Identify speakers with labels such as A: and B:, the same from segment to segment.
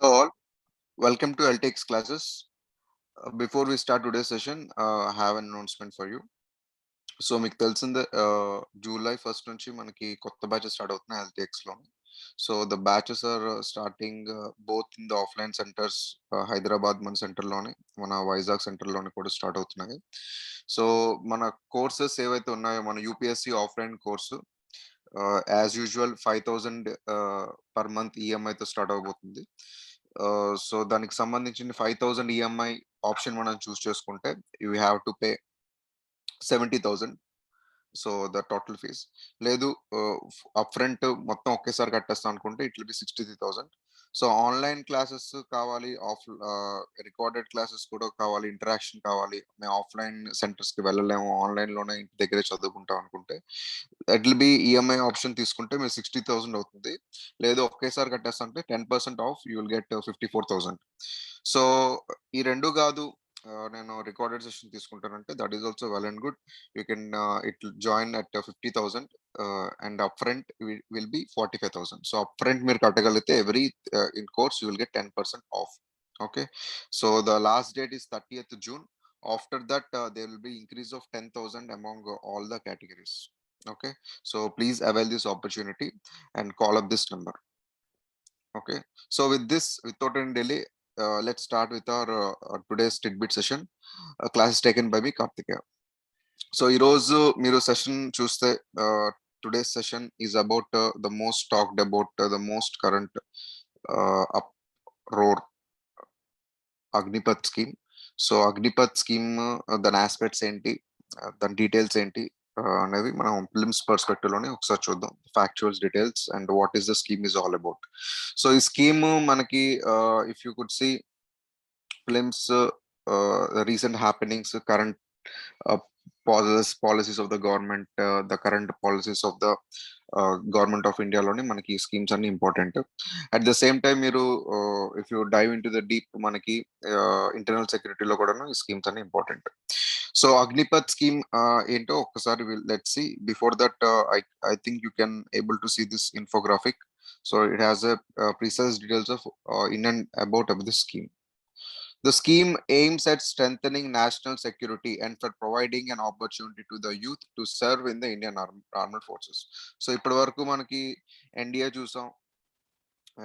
A: Hello all, welcome to LTX classes. Before we start today's session, I have an announcement for you. So మీకు తెలిసిందే July first నుంచి మనకి కొత్త batches start అవుతున్నాయి ఎల్టీఎక్స్లో. So the batches are starting both in the offline centres, Hyderabad మన సెంటర్లోని, మన వైజాగ్ సెంటర్లోని కూడా స్టార్ట్ అవుతున్నాయి. సో మన కోర్సెస్ ఏవైతే ఉన్నాయో, మన UPSC offline course as usual 5,000 per month ఈఎంఐతో స్టార్ట్ అవబోతుంది. సో దానికి సంబంధించిన 5,000 ఈఎంఐ ఆప్షన్ మనం చూస్ చేసుకుంటే you have to pay 70,000. So the total fees. లేదు అప్ ఫ్రంట్ మొత్తం ఒకేసారి కట్టేస్తాం అనుకుంటే it will be 63,000. So online classes కావాలి, రికార్డెడ్ క్లాసెస్ కూడా కావాలి, ఇంటరాక్షన్ కావాలి, మేము ఆఫ్లైన్ సెంటర్స్ కి వెళ్ళలేము, ఆన్లైన్ లోనే ఇంటి దగ్గరే చదువుకుంటాం అనుకుంటే it will be EMI option తీసుకుంటే మీరు 60,000 అవుతుంది. లేదు ఒకేసారి కట్టేస్తుంటే 10% off you will get 54,000. So ఈ రెండు కాదు, నేను రికార్డెడ్ సెషన్ తీసుకుంటానంటే that is also well and good. You can it will join at 50,000 and upfront will be 45,000. So upfront మీరు కట్టగలిగితే every in course you will get 10% off. Okay, so the last date is 30th June. After that there will be increase of 10,000 among all the categories. Okay, so please avail this opportunity and call up this number. Okay, so with this, without any delay, let's start with our today's tidbit session. Class is taken by me, Karthikeya. So ఈరోజు మీరు session చూస్తే today's session is about the most talked about the most current uproar Agnipath scheme. So Agnipath scheme దాని aspects ఏంటి, దాని details ఏంటి అనేది మనం prelims perspective లోనే ఒకసారి చూద్దాం. Factuals details and what is the scheme is all about. So ఈ స్కీమ్ మనకి if you could see prelims recent happenings, current policies of the government, the current policies of the government of India లోని మనకి schemes అన్ని important. At the same time మీరు if you dive into the deep, మనకి internal సెక్యూరిటీలో కూడా ఈ schemes అన్ని important. So Agnipath scheme ఏంటో ఒక్కసారి let's see. Before that I think you can able to see this infographic. So it has a precise details of in and about of this scheme. The scheme aims at strengthening national security and for providing an opportunity to the youth to serve in the Indian Armed Forces. So ఇప్పటి వరకు మనకి NDA చూసాం,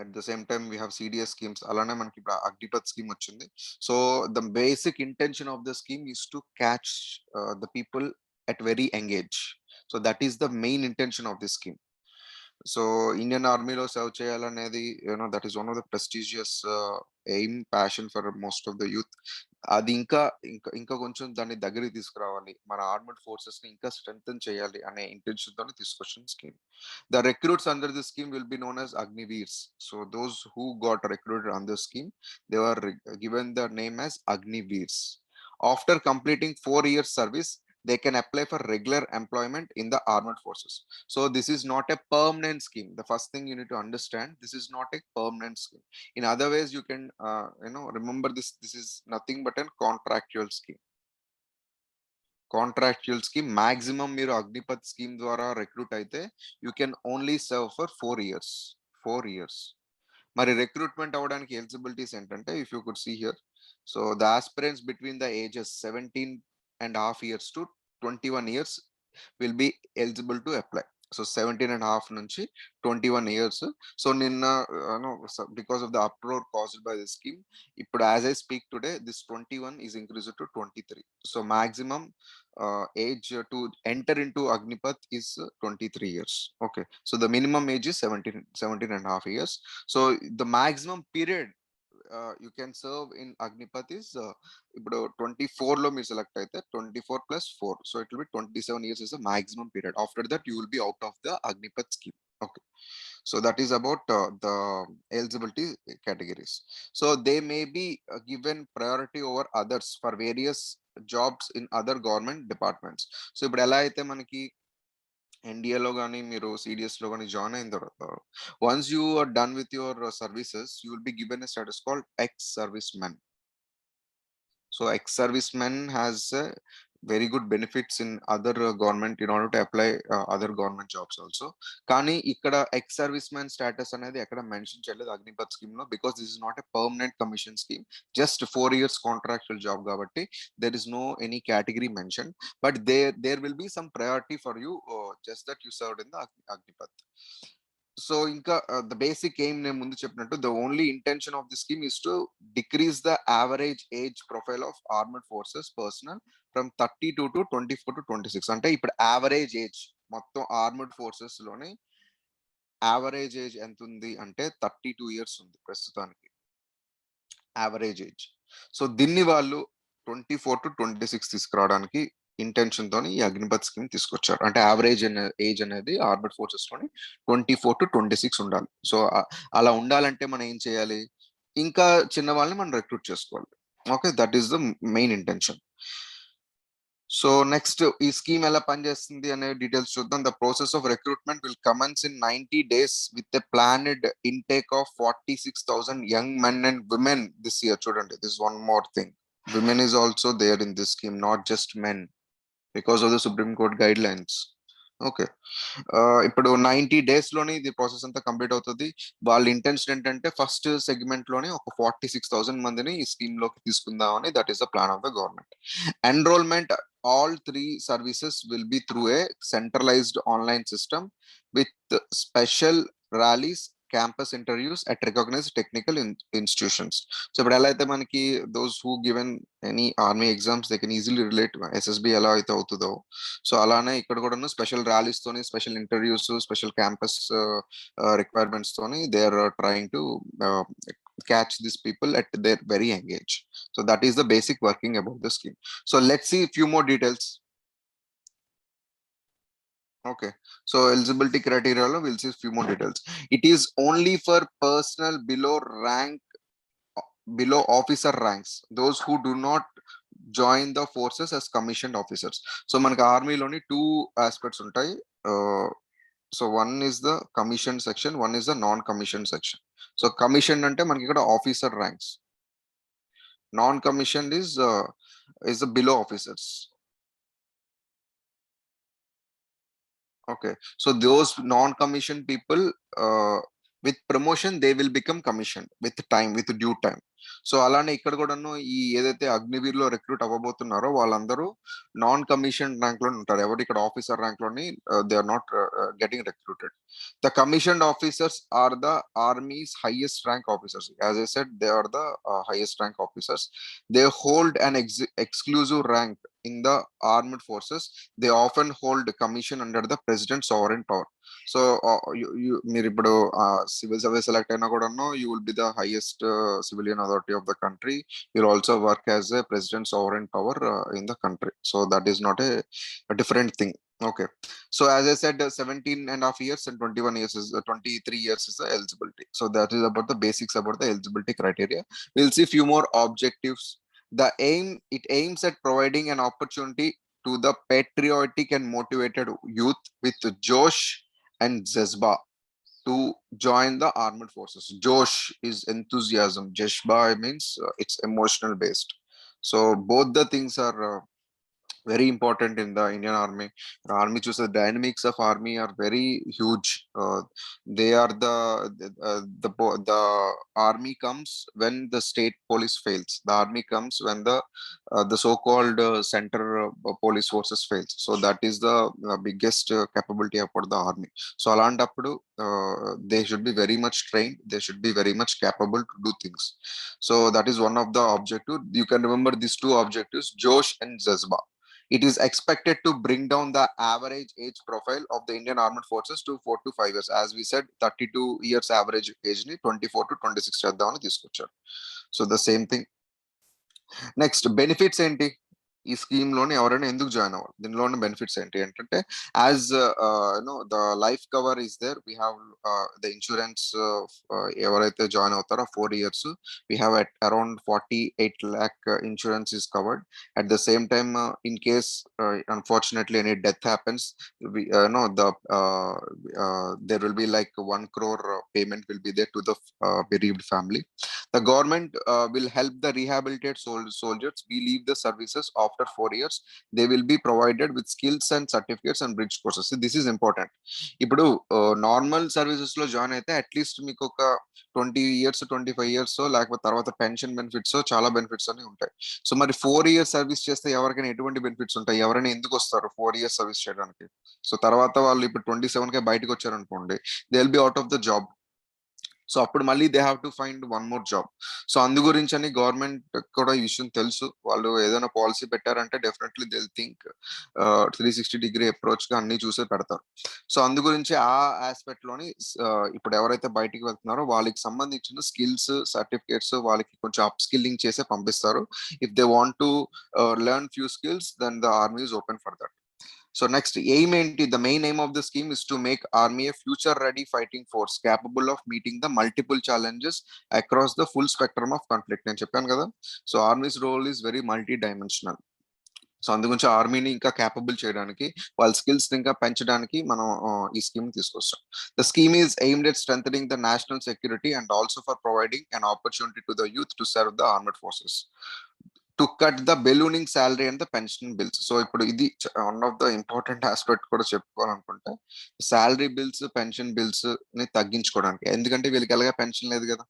A: at the same time we have CDS schemes, అలానే మనకి ఇప్పుడు Agnipath scheme వచ్చింది. So the basic intention of the scheme is to catch the people at very young age. So that is the main intention of this scheme. So Indian ఆర్మీలో serve చేయాలనేది that is one of the prestigious aim, passion for most of the youth. అది ఇంకా ఇంకా ఇంకా కొంచెం దాన్ని దగ్గరికి తీసుకురావాలి, మన ఆర్మడ్ ఫోర్సెస్ ని ఇంకా స్ట్రెంగ్తన్ చేయాలి అనే ఇంటెన్షన్ తోనే తీసుకొచ్చిన scheme. The recruits under the scheme will be known as Agniveers. So those who got recruited under scheme, they are given the name as Agniveers. After completing 4 years service, they can apply for regular employment in the armed forces. So this is not a permanent scheme. The first thing you need to understand, this is not a permanent scheme. In other ways, you can remember this. This is nothing but a contractual scheme. Contractual scheme. Maximum మీరు Agnipath scheme ద్వారా recruit అయితే you can only serve for 4 years. 4 years. మరి recruitment అవ్వడానికి eligibilities ఏంటంటే, if you could see here, so the aspirants between the ages 17.5 years to 21 years will be eligible to apply. So 17.5 నుంచి 21 years. So నిన్న because of the uproar caused by the scheme, ఇప్పుడు as I speak today this 21 is increased to 23. So maximum age to enter into Agnipath is 23 years. Okay, so the minimum age is 17.5 years. So the maximum period you can serve in Agnipath is ఇప్పుడు 24 లో మీరు select అయితే 24 plus 4, so it will be 27 years is the maximum period. After that you will be out of the Agnipath scheme. Okay, so that is about the eligibility categories. So they may be given priority over others for various jobs in other government departments. So ఇప్పుడు ఎలా అయితే మనకి ఎన్డీఏలో కానీ మీరు సిడిఎస్లో కానీ join అయిన తర్వాత, once you are done with your services, you will be given a status called ex service men. So ex service men has very good benefits in other government in order to apply other government jobs also. కానీ ఇక్కడ ex service man status అనేది ఎక్కడ mention చేయలేదు Agnipath scheme లో, because this is not a permanent commission scheme, just 4 years contractual job కాబట్టి there is no any category mentioned, but there will be some priority for you, just that you served in the Agnipath. So inka the basic aim నేను ముందు చెప్పినట్టు, the only intention of the scheme is to decrease the average age profile of armed forces personnel from 32 to 24 to 26. అంటే ఇప్పుడు average age మొత్తం armed forces లోని average age ఎంత ఉంది అంటే 32 years ఉంది ప్రస్తుతానికి యావరేజ్ ఏజ్. సో దీన్ని వాళ్ళు 24 to 26 తీసుకురావడానికి ఇంటెన్షన్ తోని ఈ అగ్నిపత్ స్కీమ్ తీసుకొచ్చారు. అంటే యావరేజ్ ఏజ్ అనేది ఆర్మడ్ ఫోర్సెస్ లోని 24 to 26 ఉండాలి. సో అలా ఉండాలంటే మనం ఏం చేయాలి, ఇంకా చిన్న వాళ్ళని మనం రిక్రూట్ చేసుకోవాలి. Okay, that is the main intention. So next ఈ స్కీమ్ ఎలా పనిచేస్తుంది అనే డీటెయిల్స్ చూద్దాం. The process of recruitment will commence in 90 days with a planned intake of 46,000 young men and women this year. చూడండి, this one more thing, women is also there in this scheme, not just men, because of the Supreme Court guidelines. Okay, ఇప్పుడు 90 days లోనే ఇది process అంతా complete అవుతుంది. వాళ్ళ intention ఏంటంటే first segment లోనే ఒక 46,000 మందిని ఈ స్కీమ్ లోకి తీసుకుందామని, that is the plan of the government. Enrolment all 3 services will be through a centralized online system with special rallies, campus interviews at recognized technical institutions. So ఇప్పుడు ఎలా అయితే మనకి those who given any army exams they can easily relate SSB ఎలా అయితే అవుతుందో, so అలానే ఇక్కడ కూడా స్పెషల్ ర్యాలీస్ తోని, special interviews, special campus requirements తోని they are trying to catch these people at their very young age. So that is the basic working about the scheme. So let's see a few more details. Okay, so eligibility criteria we'll see a few more details. It is only for personnel below officer ranks, those who do not join the forces as commissioned officers. So manaki army loni 2 aspects untai. So one is the commissioned section, one is the non-commissioned section. So commissioned ante manaki ikkada officer ranks, non-commissioned is the below officers. Okay, so those non-commissioned people with promotion they will become commissioned with time, with due time. So అలానే ఇక్కడ కూడాను ఈ ఏదైతే అగ్నివీర్ లో recruit అవ్వబోతున్నారో వాళ్ళందరూ non commission rank లో ఉంటారు. ఎవరు ఇక్కడ ఆఫీసర్ ర్యాంక్ లోని they are not getting recruited. The commissioned officers are the army's highest rank officers. As I said, they are the highest rank officers. They hold an exclusive rank in the armed forces. They often hold commission under the president's sovereign power. So మీరు ఇప్పుడు civil service select అయినా కూడా you will be the highest civilian authority of the country. You'll also work as a president's sovereign power in the country. So that is not a different thing. Okay, so as I said, 17 and a half years and 21 years is 23 years is the eligibility. So that is about the basics about the eligibility criteria. We'll see few more objectives. It aims at providing an opportunity to the patriotic and motivated youth with Josh and Jazba to join the armed forces. Josh is enthusiasm, Jazba means it's emotional based. So both the things are very important in the Indian Army. The army choose the dynamics of army are very huge. They are the army comes when the state police fails. The army comes when the so-called center police forces fails. So that is the biggest capability about the army. So alantappudu they should be very much trained. They should be very much capable to do things. So that is one of the objective. You can remember these 2 objectives, Josh and Jazba. It is expected to bring down the average age profile of the Indian Armed Forces to 4 to 5 years. As we said, 32 years average age ni 24 to 26 చేద్దామని తీసుకొచ్చారు. So the same thing. Next, benefits ఏంటి? ఈ scheme లోని ఎవరైనా ఎందుకు join అవ్వాలి, దీనిలోని benefits ఏంటి అంటే, as the life cover is there, we have the insurance. ఎవరైతే జాయిన్ అవుతారో 4 years we have at around 48 lakh insurance is covered. At the same time, in case unfortunately any death happens, we there will be like 1 crore payment will be there to the bereaved family. The government will help the rehabilitated soldiers we leave the services after 4 years. They will be provided with skills and certificates and bridge courses. So this is important. ఇప్పుడు normal services లో join అయితే at least మీకు ఒక 20 years 25 years లేకపోతే తర్వాత pension benefits చాలా benefits అని ఉంటాయి. సో మరి 4 years సర్వీస్ చేస్తే ఎవరికైనా ఎటువంటి బెనిఫిట్స్ ఉంటాయి? ఎవరైనా ఎందుకు వస్తారు 4 years సర్వీస్ చేయడానికి? సో తర్వాత వాళ్ళు ఇప్పుడు 27కే బయటకు వచ్చారనుకోండి, they will be out of the job. So అప్పుడు మళ్ళీ they have to find one more job. So అందు గురించి అని గవర్నమెంట్ కూడా ఈ విషయం తెలుసు. వాళ్ళు ఏదైనా పాలసీ పెట్టారంటే definitely they think 360 degree approach గా అన్ని చూసే పెడతారు. సో అందు గురించి ఆ ఆస్పెక్ట్ లోని ఇప్పుడు ఎవరైతే బయటికి వెళ్తున్నారో వాళ్ళకి సంబంధించిన స్కిల్స్ సర్టిఫికేట్స్ వాళ్ళకి కొంచెం అప్ స్కిల్లింగ్ చేసే పంపిస్తారు. If they want to learn few skills then the army is open for that. So next aim enti, the main aim of the scheme is to make army a future ready fighting force capable of meeting the multiple challenges across the full spectrum of conflict. నేను చెప్పాను కదా, so army's role is very multidimensional. సో అందుగురించి ఆర్మీని ఇంకా capable చేయడానికి వాళ్ళ skills ఇంకా పెంచడానికి మనం ఈ స్కీమ్ తీసుకొస్తాం. The scheme is aimed at strengthening the national security and also for providing an opportunity to the youth to serve the armed forces, to cut the ballooning salary and the pension bills. So ఇప్పుడు ఇది one of the important aspect కూడా చెప్పుకోవాలనుకుంటే, salary bills pension bills ని తగ్గించుకోవడానికి. ఎందుకంటే వీళ్ళకి ఎలాగా pension లేదు కదా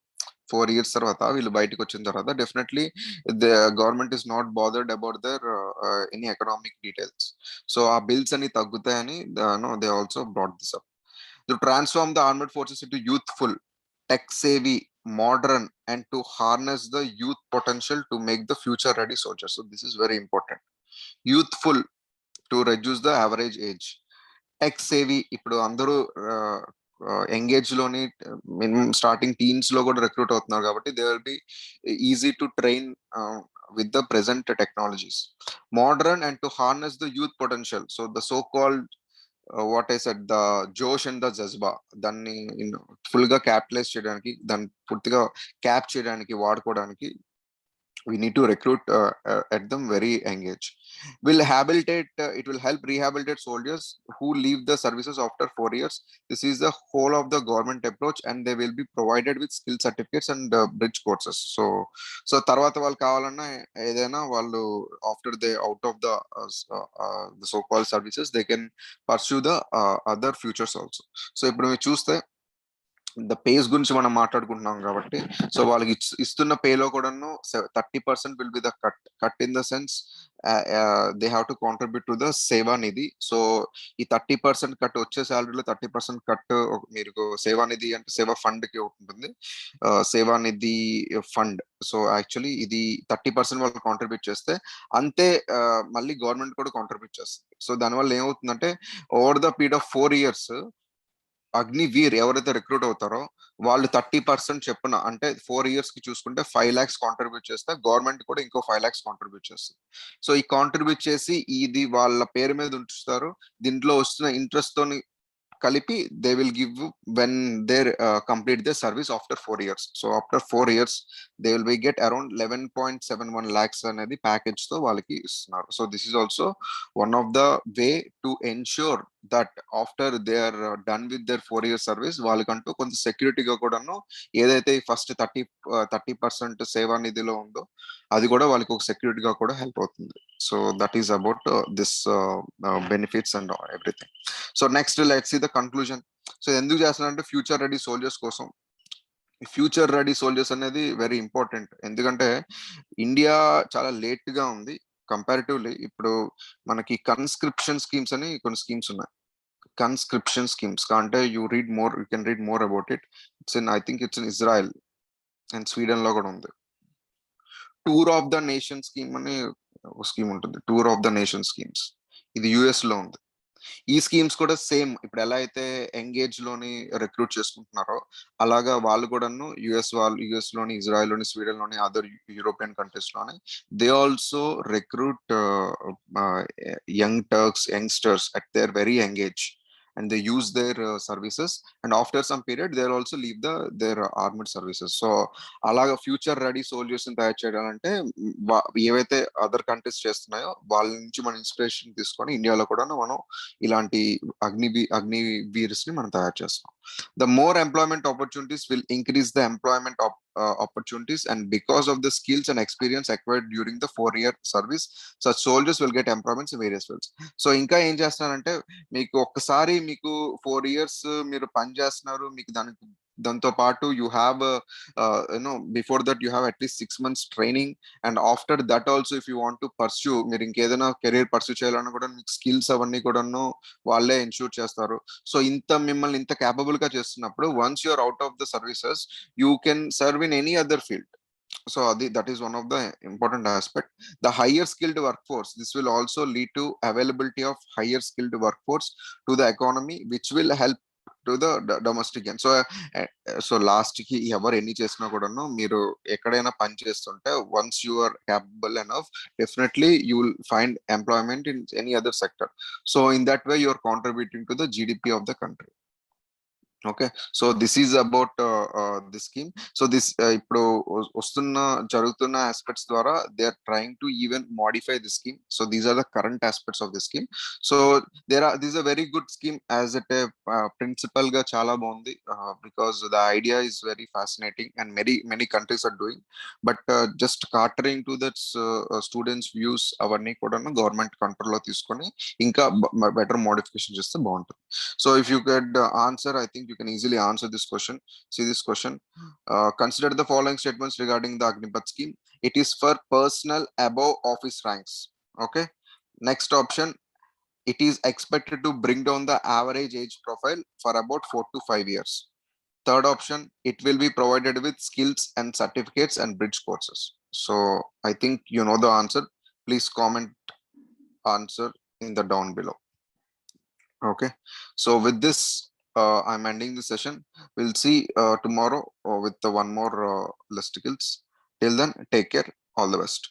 A: 4 years తర్వాత, వీళ్ళు బయటకు వచ్చిన తర్వాత definitely the government is not bothered about their any economic details. So ఆ బిల్స్ అన్ని తగ్గుతాయని they also brought this up. To transform the armed forces into youthful, tech-savvy, modern, and to harness the youth potential to make the future-ready soldiers. So this is very important. Youthful, to reduce the average age. Tech-savvy, ఇప్పుడు అందరూ engage లోని minimum starting teens లో కూడా recruit అవుతున్నారు కాబట్టి they will be easy to train with the present technologies. Modern and to harness the youth potential. So the so-called what I said the జోష్ and the Jazbaa, దాన్ని full గా capitalise చేయడానికి, దాన్ని పూర్తిగా క్యాప్ చేయడానికి వాడుకోవడానికి we need to recruit at them very engaged. It will help rehabilitate soldiers who leave the services after 4 years. This is the whole of the government approach, and they will be provided with skill certificates and bridge courses. So తర్వాత వాళ్ళు కావాలన్నా ఏదైనా వాళ్ళు after they out of the so called services they can pursue the other futures also. So ఇప్పుడు మీరు చూస్తే the face గురించి మనం మాట్లాడుకుంటున్నాం కాబట్టి, సో వాళ్ళకి ఇస్తున్న పేలో కూడాను 30% will be the cut in the sense they have to contribute to the సేవా నిధి. సో ఈ 30% కట్ వచ్చే శాలరీలో 30% కట్ మీరు సేవా నిధి అంటే సేవా ఫండ్ కి ఉంటుంది, సేవా నిధి ఫండ్. సో యాక్చువల్లీ ఇది 30% వాళ్ళు కాంట్రిబ్యూట్ చేస్తే అంతే మళ్ళీ గవర్నమెంట్ కూడా కాంట్రిబ్యూట్ చేస్తుంది. సో దానివల్ల ఏమవుతుందంటే over the period of 4 years Agniveer ఎవరైతే రిక్రూట్ అవుతారో వాళ్ళు 30% చెప్పున, అంటే 4 years కి చూసుకుంటే 5 lakhs కాంట్రిబ్యూట్ చేస్తే గవర్నమెంట్ కూడా ఇంకో 5 lakhs కాంట్రిబ్యూట్ చేస్తుంది. సో ఈ కాంట్రిబ్యూట్ చేసి ఇది వాళ్ళ పేరు మీద ఉంచుతారు. దీంట్లో వస్తున్న ఇంట్రెస్ట్ తోని కలిపి they will give when they complete they service after 4 years. So after 4 years they will be get around 11.71 lakhs అనేది ప్యాకేజ్ తో వాళ్ళకి ఇస్తున్నారు. So this is also one of the way to ensure that after they are done with their 4 year service వాళ్ళకంటూ కొంత సెక్యూరిటీగా కూడాను ఏదైతే first 30% సేవా నిధిలో ఉందో అది కూడా వాళ్ళకి ఒక సెక్యూరిటీగా కూడా హెల్ప్ అవుతుంది. So that is about this benefits and everything. So next let's see the conclusion. So ఎందుకు చేస్తున్నారంటే ఫ్యూచర్ రెడీ సోల్జర్స్ కోసం. ఫ్యూచర్ రెడీ సోల్జర్స్ అనేది వెరీ ఇంపార్టెంట్. ఎందుకంటే ఇండియా చాలా లేట్ గా ఉంది కంపారిటివ్లీ. ఇప్పుడు మనకి కన్స్క్రిప్షన్ స్కీమ్స్ అని కొన్ని స్కీమ్స్ ఉన్నాయి. కన్స్క్రిప్షన్ స్కీమ్స్ అంటే you can read more about it. I think it's in Israel and Sweden లో కూడా ఉంది. Tour of the nation scheme అని ఒక స్కీమ్ ఉంటుంది, tour of the nation schemes. ఇది యుఎస్ లో ఉంది. ఈ స్కీమ్స్ కూడా సేమ్ ఇప్పుడు ఎలా అయితే ఎంగేజ్ లోని రిక్రూట్ చేసుకుంటున్నారో అలాగా వాళ్ళు కూడాను యుఎస్ లోని, ఇజ్రాయెల్ లోని, స్వీడన్ లోని, అదర్ యూరోపియన్ కంట్రీస్ లోని they also recruit youngsters at their very young age, and they use their services, and after some period they'll also leave their armed services. So అలాగా future ready soldiers ని తయారు చేయాలంటే ఏవైతే other countries చేస్తున్నాయో వాళ్ళ నుంచి మనం inspiration తీసుకొని ఇండియాలో కూడా మనం ఇలాంటి అగ్నివీర్స్ ని మనం తయారు చేస్తాం. The more employment opportunities will increase the employment opportunities, and because of the skills and experience acquired during the 4-year service, such soldiers will get employments in various fields. So ఇంకా ఏం చేస్తున్నారంటే, మీకు ఒక్కసారి మీకు 4 years మీరు పని చేస్తున్నారు, మీకు దాంతో పాటు you have before that you have at least 6 months training, and after that also if you want to pursue, మీరు ఇంకేదైనా కెరీర్ పర్స్యూ చేయాలన్నా కూడా మీకు స్కిల్స్ అవన్నీ కూడాను వాళ్ళే ఇన్షూర్ చేస్తారు. సో మిమ్మల్ని ఇంత క్యాపబుల్ గా చేస్తున్నప్పుడు, once you're out of the services, you can serve in any other field. So that is one of the important aspect. The higher skilled workforce, this will also lead to availability of higher skilled workforce to the economy, which will help to the domestic end. So last కి ఎవరు ఎన్ని చేసినా కూడాను, మీరు ఎక్కడైనా పని చేస్తుంటే, once you are capable enough, definitely you will find employment in any other sector. So in that way you are contributing to the GDP of the country. Okay, so this is about this scheme. So this ఇప్పుడు వస్తున్న జరుగుతున్న aspects ద్వారా they are trying to even modify the scheme. So these are the current aspects of the scheme. So this is a very good scheme as it principle గా చాలా బాగుంది, because the idea is very fascinating and many countries are doing, but just catering to that students views అవన్నీ కూడా government control లో తీసుకొని ఇంకా better modification చేస్తే బాగుంటుంది. So if you could answer, I think you can easily answer this question. See this question. Consider the following statements regarding the Agnipath scheme. It is for personnel above office ranks. Okay. Next option. It is expected to bring down the average age profile for about 4 to 5 years. Third option. It will be provided with skills and certificates and bridge courses. So I think you know the answer. Please comment answer in the down below. Okay, so with this I'm ending the session. We'll see tomorrow with the one more listicles. Till then, take care. All the best.